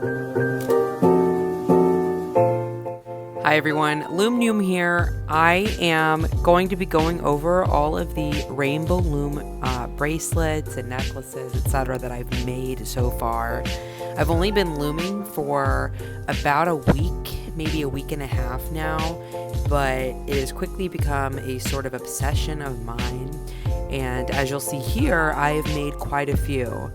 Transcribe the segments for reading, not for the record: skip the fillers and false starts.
Hi everyone, Loom here. I am going to be going over all of the Rainbow Loom bracelets and necklaces, etc. that I've made so far. I've only been looming for about a week, maybe a week and a half now, but it has quickly become a sort of obsession of mine. And as you'll see here, I have made quite a few.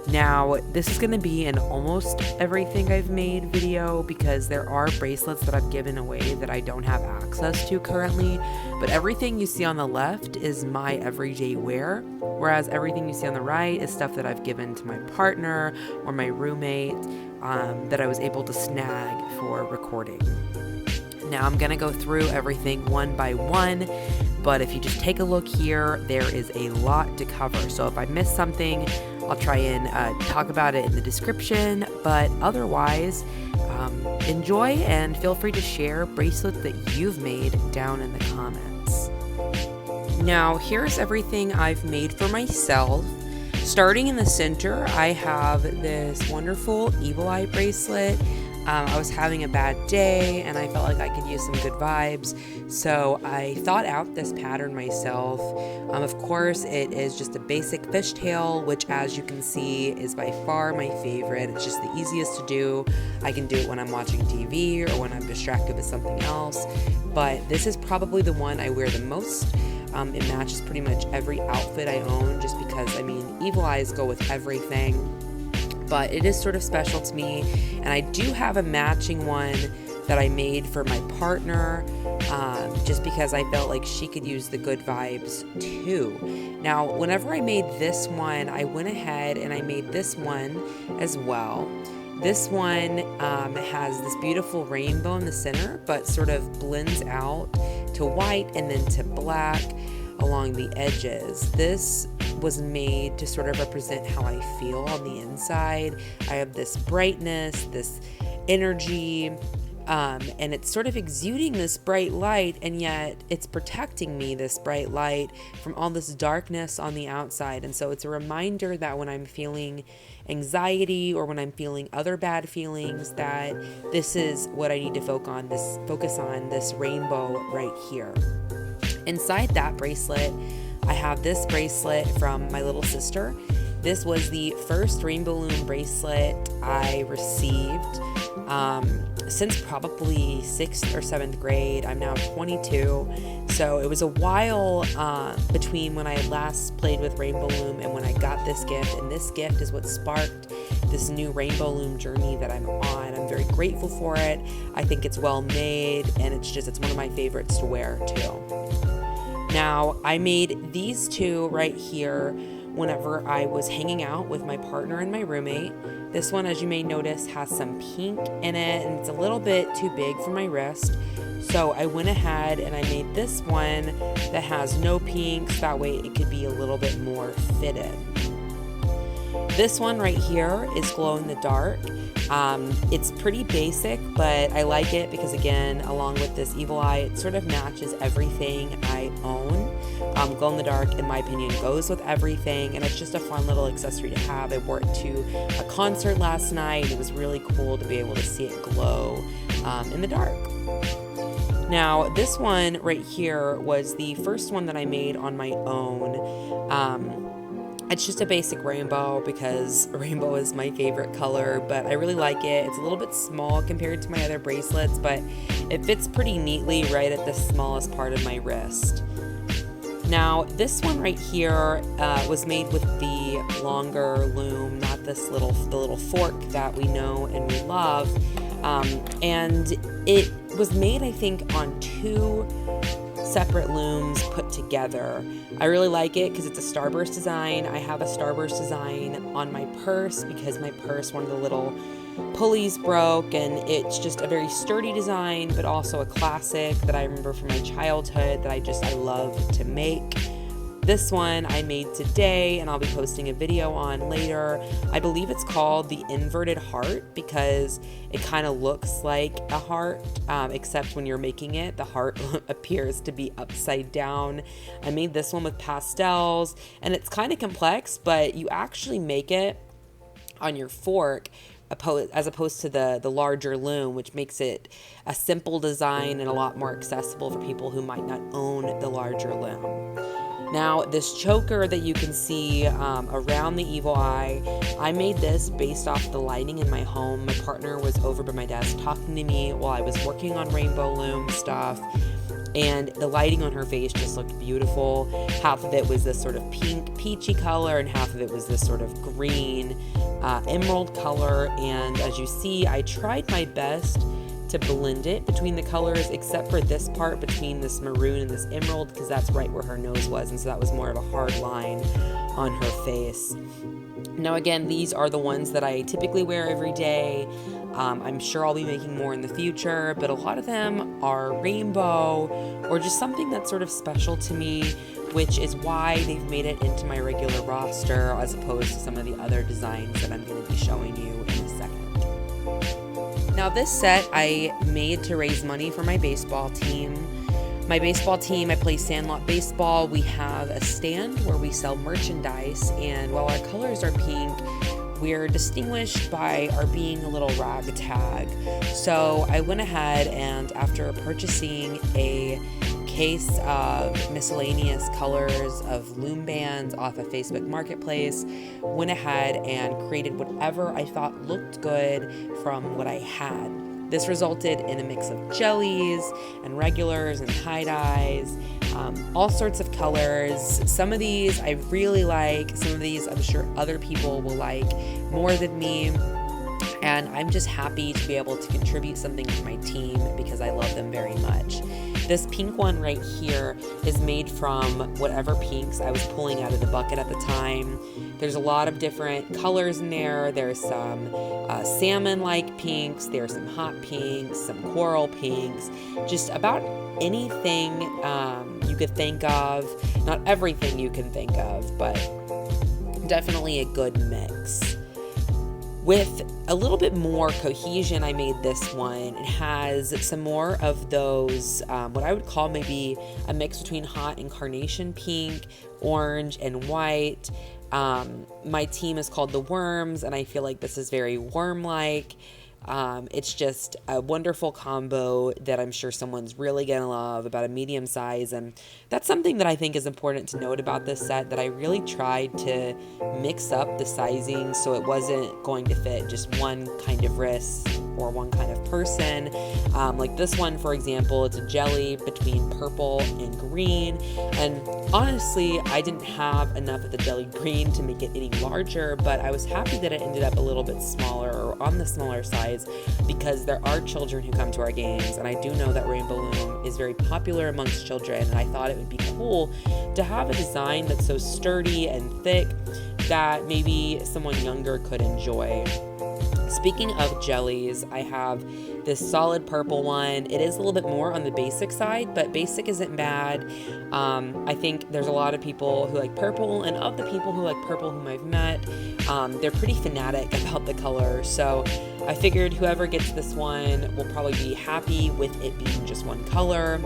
Now, this is going to be an almost everything I've made video because there are bracelets that I've given away that I don't have access to currently, but everything you see on the left is my everyday wear, whereas everything you see on the right is stuff that I've given to my partner or my roommate that I was able to snag for recording. Now, I'm going to go through everything one by one, but if you just take a look here, there is a lot to cover. So if I miss something, I'll try and talk about it in the description, but otherwise, enjoy and feel free to share bracelets that you've made down in the comments. Now, here's everything I've made for myself. Starting in the center, I have this wonderful evil eye bracelet. I was having a bad day and I felt like I could use some good vibes, so I thought out this pattern myself. Of course, it is just a basic fishtail, which as you can see is by far my favorite. It's just the easiest to do. I can do it when I'm watching TV or when I'm distracted with something else, but this is probably the one I wear the most. It matches pretty much every outfit I own just because, I mean, evil eyes go with everything. But it is sort of special to me, and I do have a matching one that I made for my partner, just because I felt like she could use the good vibes too. Now, whenever I made this one, I went ahead and I made this one as well. This one has this beautiful rainbow in the center, but sort of blends out to white and then to black along the edges. This was made to sort of represent how I feel on the inside. I have this brightness, this energy, and it's sort of exuding this bright light, and yet it's protecting me, this bright light, from all this darkness on the outside. And so it's a reminder that when I'm feeling anxiety or when I'm feeling other bad feelings, that this is what I need to focus on this rainbow right here. Inside that bracelet, I have this bracelet from my little sister. This was the first Rainbow Loom bracelet I received since probably 6th or 7th grade. I'm now 22, so it was a while between when I had last played with Rainbow Loom and when I got this gift, and this gift is what sparked this new Rainbow Loom journey that I'm on. I'm very grateful for it. I think it's well made, and it's one of my favorites to wear too. Now, I made these two right here whenever I was hanging out with my partner and my roommate. This one, as you may notice, has some pink in it, and it's a little bit too big for my wrist. So I went ahead and I made this one that has no pink, so that way it could be a little bit more fitted. This one right here is glow in the dark. It's pretty basic, but I like it because, again, along with this evil eye, it sort of matches everything I own. Glow in the dark, in my opinion, goes with everything, and it's just a fun little accessory to have. I wore it to a concert last night. It was really cool to be able to see it glow in the dark. Now, this one right here was the first one that I made on my own. It's just a basic rainbow because rainbow is my favorite color, but I really like it. It's a little bit small compared to my other bracelets, but it fits pretty neatly right at the smallest part of my wrist. Now, this one right here was made with the longer loom, not the little fork that we know and we love. And it was made, I think, on 2 separate looms put together. I really like it because it's a starburst design. I have a starburst design on my purse because my purse, one of the little pulleys broke, and it's just a very sturdy design, but also a classic that I remember from my childhood that I love to make. This one I made today, and I'll be posting a video on later. I believe it's called the inverted heart because it kind of looks like a heart, except when you're making it, the heart appears to be upside down. I made this one with pastels, and it's kind of complex, but you actually make it on your fork as opposed to the larger loom, which makes it a simple design and a lot more accessible for people who might not own the larger loom. Now, this choker that you can see around the evil eye, I made this based off the lighting in my home. My partner was over by my desk talking to me while I was working on Rainbow Loom stuff, and the lighting on her face just looked beautiful. Half of it was this sort of pink, peachy color, and half of it was this sort of green, emerald color. And as you see, I tried my best to blend it between the colors, except for this part between this maroon and this emerald, because that's right where her nose was, and so that was more of a hard line on her face. Now again, these are the ones that I typically wear every day. I'm sure I'll be making more in the future, but a lot of them are rainbow or just something that's sort of special to me, which is why they've made it into my regular roster as opposed to some of the other designs that I'm going to be showing you in a second. Now this set I made to raise money for my baseball team. My baseball team, I play Sandlot Baseball. We have a stand where we sell merchandise, and while our colors are pink, we're distinguished by our being a little ragtag. So I went ahead and after purchasing a case of miscellaneous colors of loom bands off of Facebook Marketplace, went ahead and created whatever I thought looked good from what I had. This resulted in a mix of jellies and regulars and tie-dyes, all sorts of colors. Some of these I really like, some of these I'm sure other people will like more than me, and I'm just happy to be able to contribute something to my team because I love them very much. This pink one right here is made from whatever pinks I was pulling out of the bucket at the time. There's a lot of different colors in there. There's some salmon-like pinks, there's some hot pinks, some coral pinks, just about anything you could think of. Not everything you can think of, but definitely a good mix. With a little bit more cohesion, I made this one. It has some more of those, what I would call maybe a mix between hot and carnation pink, orange and white. My team is called the Worms, and I feel like this is very worm-like. It's just a wonderful combo that I'm sure someone's really gonna love, about a medium size, and that's something that I think is important to note about this set, that I really tried to mix up the sizing so it wasn't going to fit just one kind of wrist or one kind of person. Like this one, for example, it's a jelly between purple and green, and honestly, I didn't have enough of the jelly green to make it any larger, but I was happy that it ended up a little bit smaller or on the smaller size because there are children who come to our games, and I do know that Rainbow Loom is very popular amongst children, and I thought it would be cool to have a design that's so sturdy and thick that maybe someone younger could enjoy. Speaking of jellies, I have this solid purple one. It is a little bit more on the basic side, but basic isn't bad. I think there's a lot of people who like purple, and of the people who like purple whom I've met, they're pretty fanatic about the color. So I figured whoever gets this one will probably be happy with it being just one color.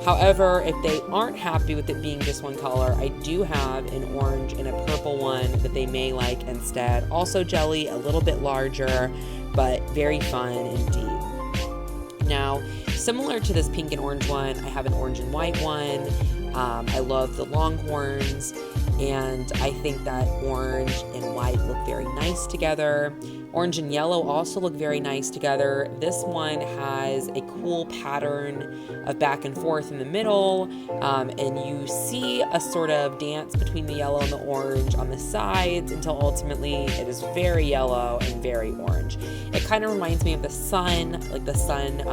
However, if they aren't happy with it being just one color, I do have an orange and a purple one that they may like instead. Also jelly, a little bit larger, but very fun indeed. Now, similar to this pink and orange one, I have an orange and white one. I love the longhorns, and I think that orange and white look very nice together. Orange and yellow also look very nice together. This one has a cool pattern of back and forth in the middle, and you see a sort of dance between the yellow and the orange on the sides until ultimately it is very yellow and very orange. It kind of reminds me of the sun, like the sun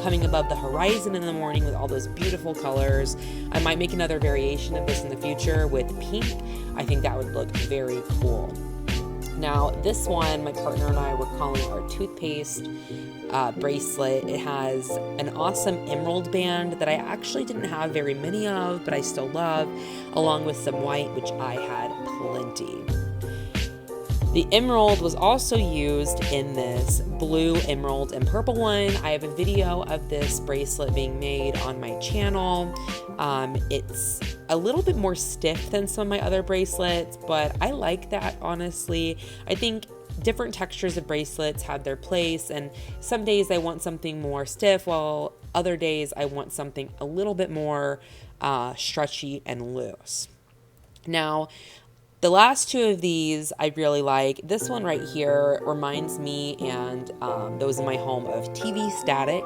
coming above the horizon in the morning with all those beautiful colors. I might make another variation of this in the future with pink. I think that would look very cool. Now, this one, my partner and I were calling our toothpaste bracelet. It has an awesome emerald band that I actually didn't have very many of, but I still love, along with some white, which I had plenty. The emerald was also used in this blue, emerald, and purple one. I have a video of this bracelet being made on my channel. It's a little bit more stiff than some of my other bracelets, but I like that, honestly. I think different textures of bracelets have their place, and some days I want something more stiff, while other days I want something a little bit more stretchy and loose. Now, the last two of these I really like. This one right here reminds me and those in my home of TV static.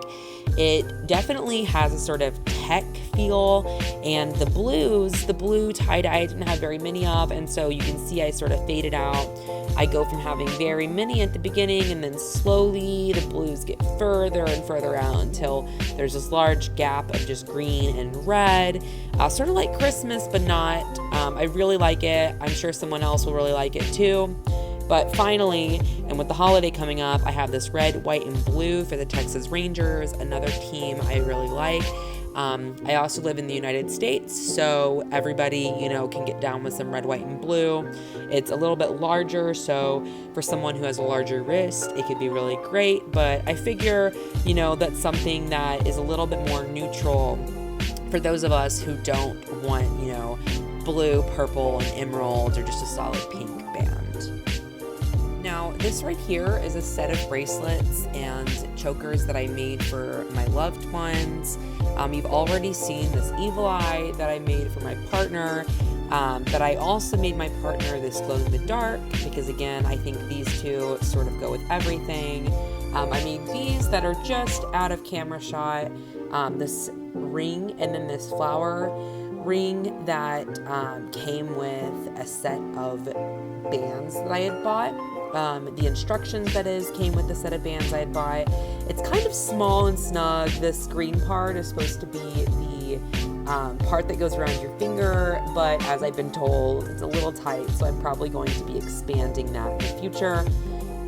It definitely has a sort of tech feel, and the blue tie-dye I didn't have very many of, and so you can see I sort of faded out. I go from having very many at the beginning, and then slowly the blues get further and further out until there's this large gap of just green and red. Sort of like Christmas, but not. I really like it. I'm sure someone else will really like it too. But finally, and with the holiday coming up, I have this red, white, and blue for the Texas Rangers, another team I really like. I also live in the United States, so everybody, can get down with some red, white, and blue. It's a little bit larger, so for someone who has a larger wrist, it could be really great. But I figure, that's something that is a little bit more neutral for those of us who don't want, blue, purple, and emerald, or just a solid pink band. Now, this right here is a set of bracelets and chokers that I made for my loved ones. You've already seen this evil eye that I made for my partner, but I also made my partner this glow in the dark because, again, I think these two sort of go with everything. I made these that are just out of camera shot, this ring and then this flower ring that came with a set of bands that I had bought. The instructions, that is, came with the set of bands I had bought. It's kind of small and snug. This green part is supposed to be the part that goes around your finger, but as I've been told, it's a little tight, so I'm probably going to be expanding that in the future.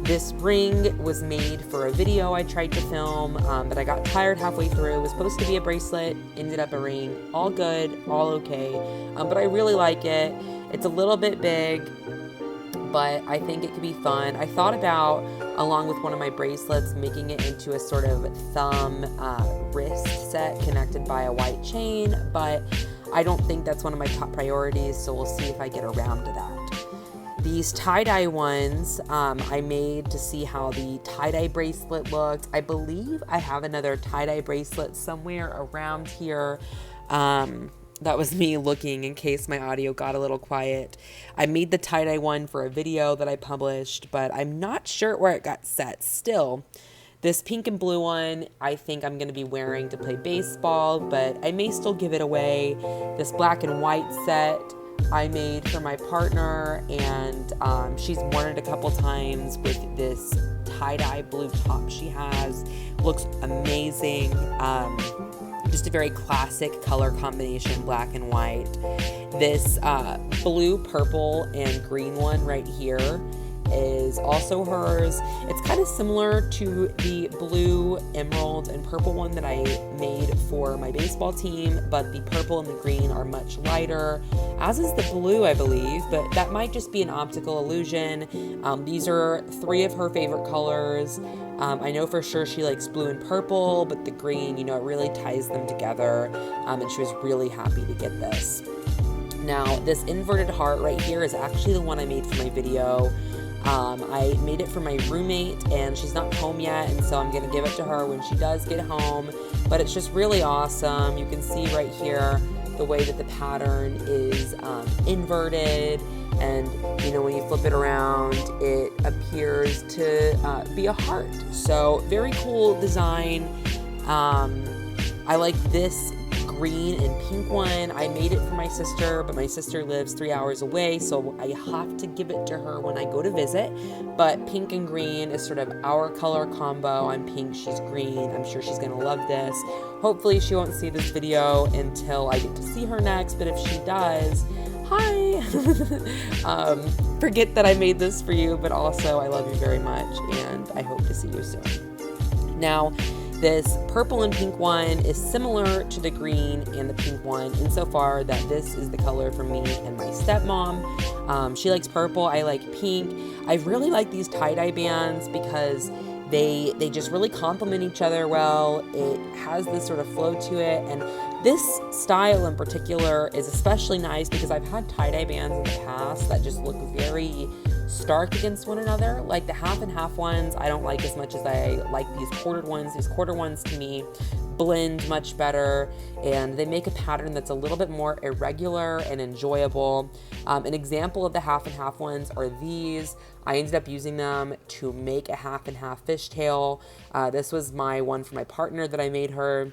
This ring was made for a video I tried to film, but I got tired halfway through. It was supposed to be a bracelet, ended up a ring. All good, all okay, but I really like it. It's a little bit big, but I think it could be fun. I thought about, along with one of my bracelets, making it into a sort of thumb wrist set connected by a white chain, but I don't think that's one of my top priorities, so we'll see if I get around to that. These tie-dye ones I made to see how the tie-dye bracelet looked. I believe I have another tie-dye bracelet somewhere around here. That was me looking in case my audio got a little quiet. I made the tie-dye one for a video that I published, but I'm not sure where it got set. Still, this pink and blue one, I think I'm going to be wearing to play baseball, but I may still give it away. This black and white set I made for my partner, and she's worn it a couple times with this tie-dye blue top she has. Looks amazing. Just a very classic color combination, black and white. This blue, purple, and green one right here is also hers. It's kind of similar to the blue, emerald, and purple one that I made for my baseball team, but the purple and the green are much lighter, as is the blue, I believe, but that might just be an optical illusion. These are three of her favorite colors. I know for sure she likes blue and purple, but the green, it really ties them together, and she was really happy to get this. Now, this inverted heart right here is actually the one I made for my video. I made it for my roommate, and she's not home yet, and so I'm going to give it to her when she does get home, but it's just really awesome. You can see right here the way that the pattern is inverted, and when you flip it around, it appears to be a heart. So very cool design. I like this green and pink one. I made it for my sister, but my sister lives 3 hours away, so I have to give it to her when I go to visit. But pink and green is sort of our color combo. I'm pink, she's green. I'm sure she's gonna love this. Hopefully she won't see this video until I get to see her next, but if she does, hi! Forget that I made this for you, but also I love you very much, and I hope to see you soon. Now, this purple and pink one is similar to the green and the pink one insofar that this is the color for me and my stepmom. She likes purple, I like pink. I really like these tie-dye bands because they just really complement each other well. It has this sort of flow to it, and this style in particular is especially nice because I've had tie-dye bands in the past that just look very stark against one another. Like the half and half ones, I don't like as much as I like these quartered ones. These quarter ones to me blend much better, and they make a pattern that's a little bit more irregular and enjoyable. An example of the half and half ones are these. I ended up using them to make a half and half fishtail. This was my one for my partner that I made her,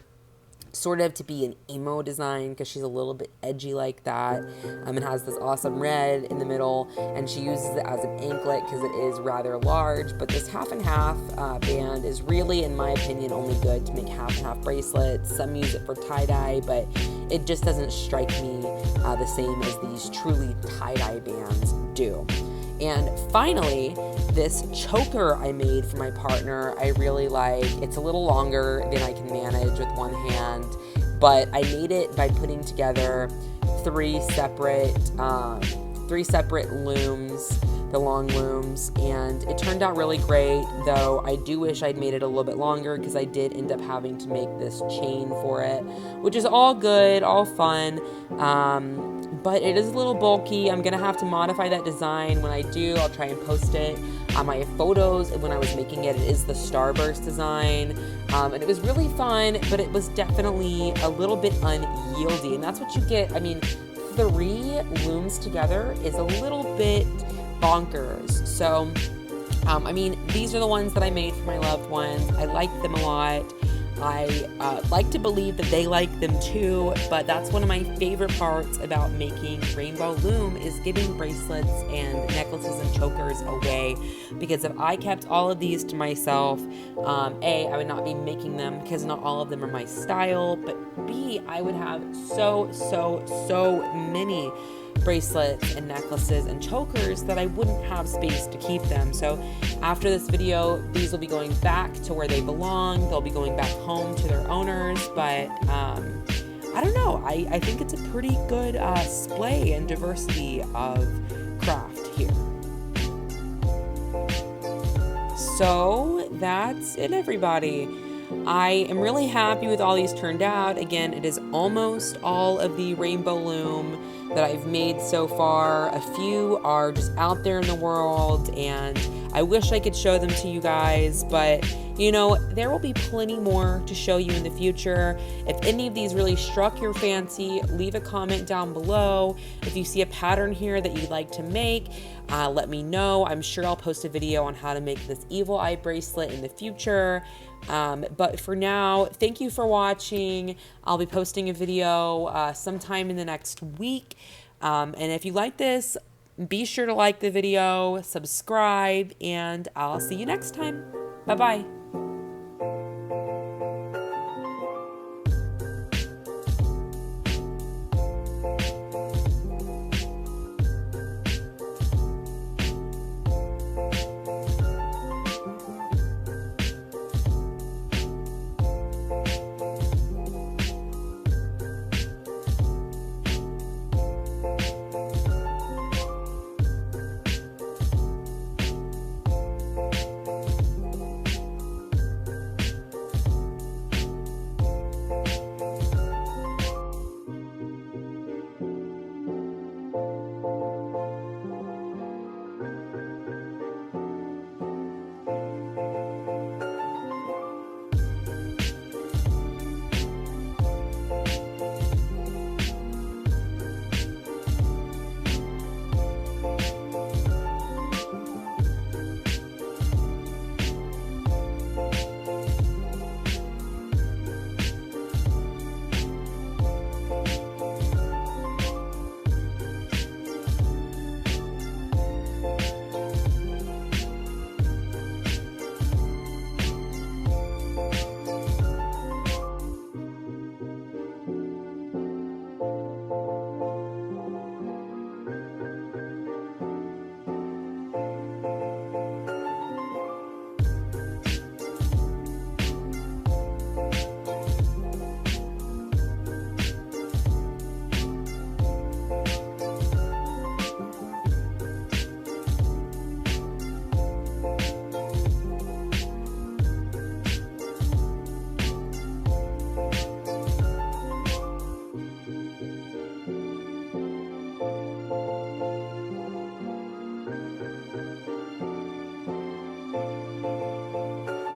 sort of to be an emo design because she's a little bit edgy like that. It has this awesome red in the middle, and she uses it as an anklet because it is rather large. But this half and half band is really, in my opinion, only good to make half and half bracelets. Some use it for tie-dye, but it just doesn't strike me the same as these truly tie-dye bands do. And finally, this choker I made for my partner, I really like. It's a little longer than I can manage with one hand, but I made it by putting together three separate looms, the long looms, and it turned out really great, though I do wish I'd made it a little bit longer because I did end up having to make this chain for it, which is all good, all fun. But it is a little bulky. I'm gonna have to modify that design. When I do, I'll try and post it. I have photos of when I was making it. It is the starburst design, and it was really fun, but it was definitely a little bit unyieldy, and that's what you get. I mean, 3 looms together is a little bit bonkers. So, I mean, these are the ones that I made for my loved ones. I like them a lot. I like to believe that they like them too, but that's one of my favorite parts about making Rainbow Loom is giving bracelets and necklaces and chokers away, because if I kept all of these to myself, A, I would not be making them because not all of them are my style, but B, I would have so many bracelets and necklaces and chokers that I wouldn't have space to keep them. So after this video, these will be going back to where they belong. They'll be going back home to their owners, but I don't know. I think it's a pretty good display and diversity of craft here. So that's it, everybody. I am really happy with all these turned out. Again, it is almost all of the Rainbow Loom that I've made so far. A few are just out there in the world, and I wish I could show them to you guys, but you know, there will be plenty more to show you in the future. If any of these really struck your fancy, leave a comment down below. If you see a pattern here that you'd like to make, let me know. I'm sure I'll post a video on how to make this evil eye bracelet in the future. But for now, thank you for watching. I'll be posting a video sometime in the next week. And if you like this, be sure to like the video, subscribe, and I'll see you next time. Bye-bye.